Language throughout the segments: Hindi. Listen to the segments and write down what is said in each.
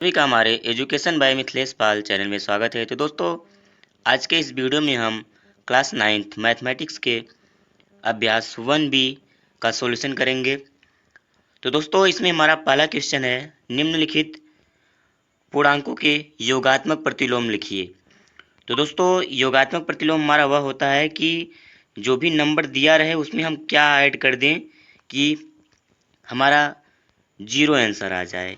सभी का हमारे education by Mithilesh Pal channel में स्वागत है। तो दोस्तों, आज के इस वीडियो में हम क्लास 9th मैथमेटिक्स के अभ्यास 1B का सॉल्यूशन करेंगे। तो दोस्तों, इसमें हमारा पहला क्वेश्चन है, निम्नलिखित पूर्णांकों के योगात्मक प्रतिलोम लिखिए। तो दोस्तों, योगात्मक प्रतिलोम हमारा वह होता है कि जो भी नंबर दिया रहे उसमें हम क्या ऐड कर दें कि हमारा जीरो आंसर आ जाए।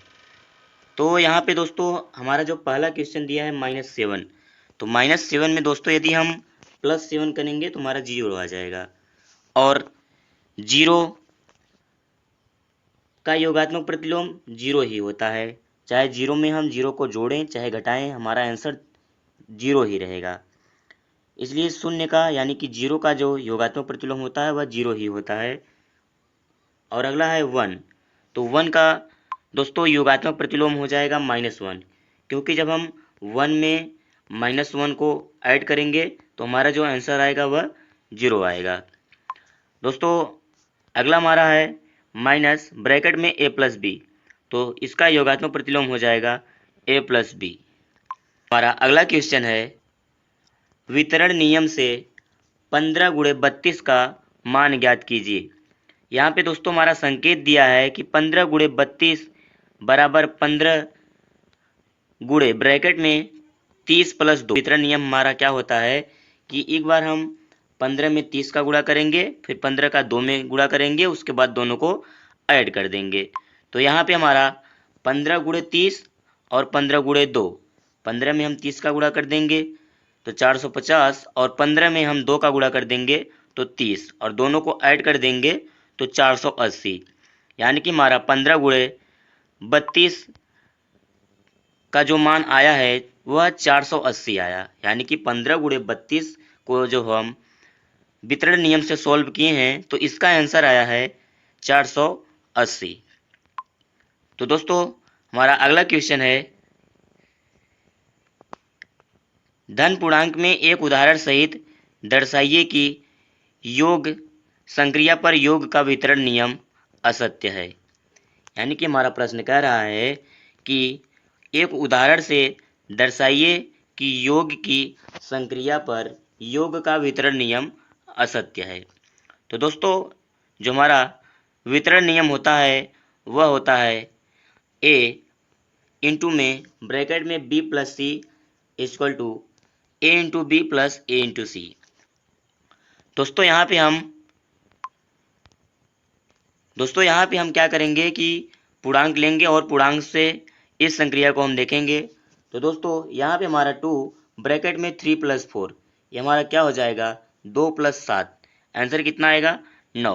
तो यहाँ पे दोस्तों हमारा जो पहला क्वेश्चन दिया है -7, तो -7 में दोस्तों यदि हम +7 करेंगे तो हमारा जीरो आ जाएगा। और जीरो का योगात्मक प्रतिलोम जीरो ही होता है। चाहे जीरो में हम जीरो को जोड़ें चाहे घटाएं, हमारा आंसर जीरो ही रहेगा। इसलिए शून्य का यानी कि जीरो का जो योगात्मक प्रतिलोम होता है वह जीरो ही होता है। और अगला है 1, तो 1 का दोस्तों योगात्मक प्रतिलोम हो जाएगा -1, क्योंकि जब हम 1 में -1 को ऐड करेंगे तो हमारा जो आंसर आएगा वह जीरो आएगा। दोस्तों, अगला हमारा है माइनस ब्रैकेट में a+b, तो इसका योगात्मक प्रतिलोम हो जाएगा a+b। हमारा अगला क्वेश्चन है, वितरण नियम से 15 × 32 का मान ज्ञात कीजिए। यहाँ पे दोस्तों हमारा संकेत दिया है कि 15 × 32 बराबर 15 गुणे ब्रैकेट में 30 + 2। वितरण नियम हमारा क्या होता है कि एक बार हम 15 में 30 का गुणा करेंगे, फिर 15 का 2 में गुणा करेंगे, उसके बाद दोनों को ऐड कर देंगे। तो यहाँ पे हमारा 15 × 30 और 15 × 2, 15 में हम 30 का गुणा कर देंगे तो 450, और 15 में हम 2 का गुणा कर देंगे तो 30, और दोनों को ऐड कर देंगे तो 480। यानी कि हमारा 15 × 32 का जो मान आया है वह 480 आया। यानी कि 15 × 32 को जो हम वितरण नियम से सॉल्व किए हैं तो इसका आंसर आया है 480। तो दोस्तों, हमारा अगला क्वेश्चन है, धन पूर्णांक में एक उदाहरण सहित दर्शाइए कि योग संक्रिया पर योग का वितरण नियम असत्य है। यानी कि हमारा प्रश्न कह रहा है कि एक उदाहरण से दर्शाइए कि योग की संक्रिया पर योग का वितरण नियम असत्य है। तो दोस्तों, जो हमारा वितरण नियम होता है वह होता है a इंटू में ब्रैकेट में b + c equal to a × b + a × c। दोस्तों यहाँ पे हम क्या करेंगे कि पूर्णांक लेंगे और पूर्णांक से इस संक्रिया को हम देखेंगे। तो दोस्तों यहाँ पे हमारा 2 ब्रैकेट में 3 + 4, ये हमारा क्या हो जाएगा 2 + 7, आंसर कितना आएगा 9।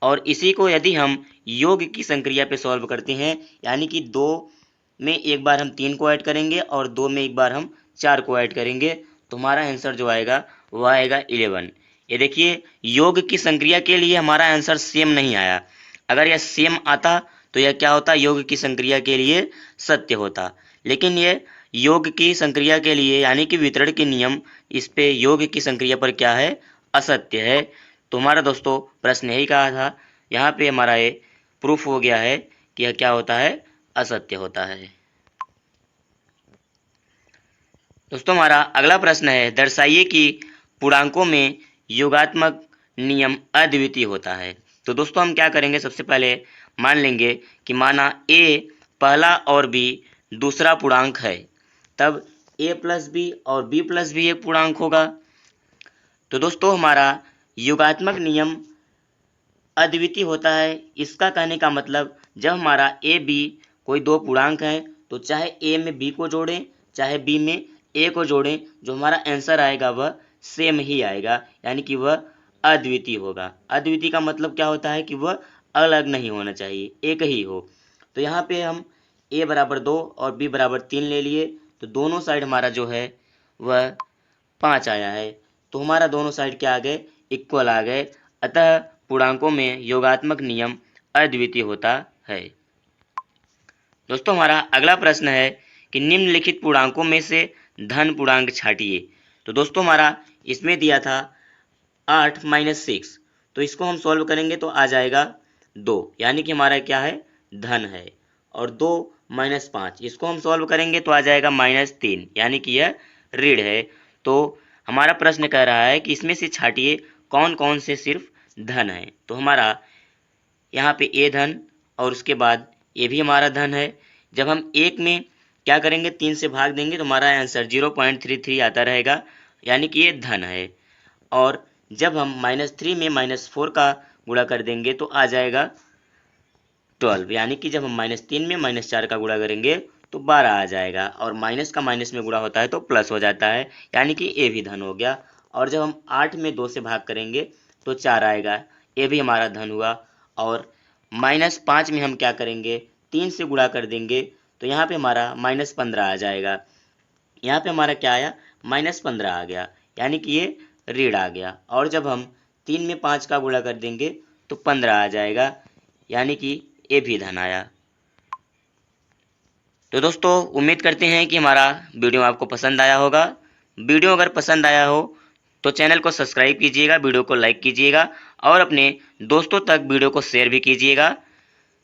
और इसी को यदि हम योग की संक्रिया पे सॉल्व करते हैं, यानी कि 2 में एक बार हम 3 को ऐड करेंगे और 2 में एक बार हम 4 को ऐड करेंगे, तो हमारा आंसर जो आएगा वह आएगा 11। ये देखिए, योग की संक्रिया के लिए हमारा आंसर सेम नहीं आया। अगर यह सेम आता तो यह क्या होता, योग की संक्रिया के लिए सत्य होता। लेकिन ये योग की संक्रिया के लिए यानी कि वितरण के नियम इस पे योग की संक्रिया पर क्या है, असत्य है। तो हमारा दोस्तों प्रश्न यही कहा था, यहाँ पे हमारा ये प्रूफ हो गया है कि यह क्या होता है, असत्य होता है। दोस्तों, हमारा अगला प्रश्न है, दर्शाइए कि पूर्णांकों में योगात्मक नियम अद्वितीय होता है। तो दोस्तों हम क्या करेंगे, सबसे पहले मान लेंगे कि माना a पहला और b दूसरा पूर्णांक है, तब a + b और b + b एक पूर्णांक होगा। तो दोस्तों हमारा योगात्मक नियम अद्वितीय होता है। इसका कहने का मतलब जब हमारा a b कोई दो पूर्णांक है तो चाहे a में b को जोड़ें चाहे b में a को जोड़ें, जो हमारा आंसर आएगा वह सेम ही आएगा, यानी कि वह अद्वितीय होगा। अद्वितीय का मतलब क्या होता है कि वह अलग नहीं होना चाहिए, एक ही हो। तो यहाँ पे हम a = 2 और b = 3 ले लिए, तो दोनों साइड हमारा जो है वह 5 आया है। तो हमारा दोनों साइड क्या आ गए, इक्वल आ गए। अतः पूर्णांकों में योगात्मक नियम अद्वितीय होता है। दोस्तों हमारा अगला प्रश्न है कि निम्नलिखित पूर्णांकों में से धन पूर्णांक छांटिए। तो दोस्तों हमारा इसमें दिया था 8 - 6, तो इसको हम सॉल्व करेंगे तो आ जाएगा 2, यानी कि हमारा क्या है, धन है। और 2 -5। इसको हम सॉल्व करेंगे तो आ जाएगा -3, यानी कि यह ऋण है। तो हमारा प्रश्न कह रहा है कि इसमें से छांटिए कौन कौन से सिर्फ धन है। तो हमारा यहाँ पे ए धन और उसके बाद ये भी हमारा धन है। जब हम एक में क्या करेंगे, 3 से भाग देंगे तो हमारा आंसर 0.33 आता रहेगा, यानी कि ये धन है। और जब हम -3 में -4 का गुणा कर देंगे तो आ जाएगा 12, यानी कि जब हम -3 में -4 का गुणा करेंगे तो 12 आ जाएगा। और माइनस का माइनस में गुणा होता है तो प्लस हो जाता है, यानी कि ए भी धन हो गया। और जब हम 8 में 2 से भाग करेंगे तो 4 आएगा, ये भी हमारा धन हुआ। और -5 में हम क्या करेंगे, 3 से गुणा कर देंगे तो यहाँ पे हमारा -15 आ जाएगा। यहाँ पे हमारा क्या आया, -15 आ गया, यानी कि ये ऋण आ गया। और जब हम 3 में 5 का गुणा कर देंगे तो 15 आ जाएगा, यानी कि ये भी धन आया। तो दोस्तों उम्मीद करते हैं कि हमारा वीडियो आपको पसंद आया होगा। वीडियो अगर पसंद आया हो तो चैनल को सब्सक्राइब कीजिएगा, वीडियो को लाइक कीजिएगा और अपने दोस्तों तक वीडियो को शेयर भी कीजिएगा।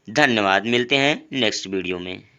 धन्यवाद, मिलते हैं नेक्स्ट वीडियो में।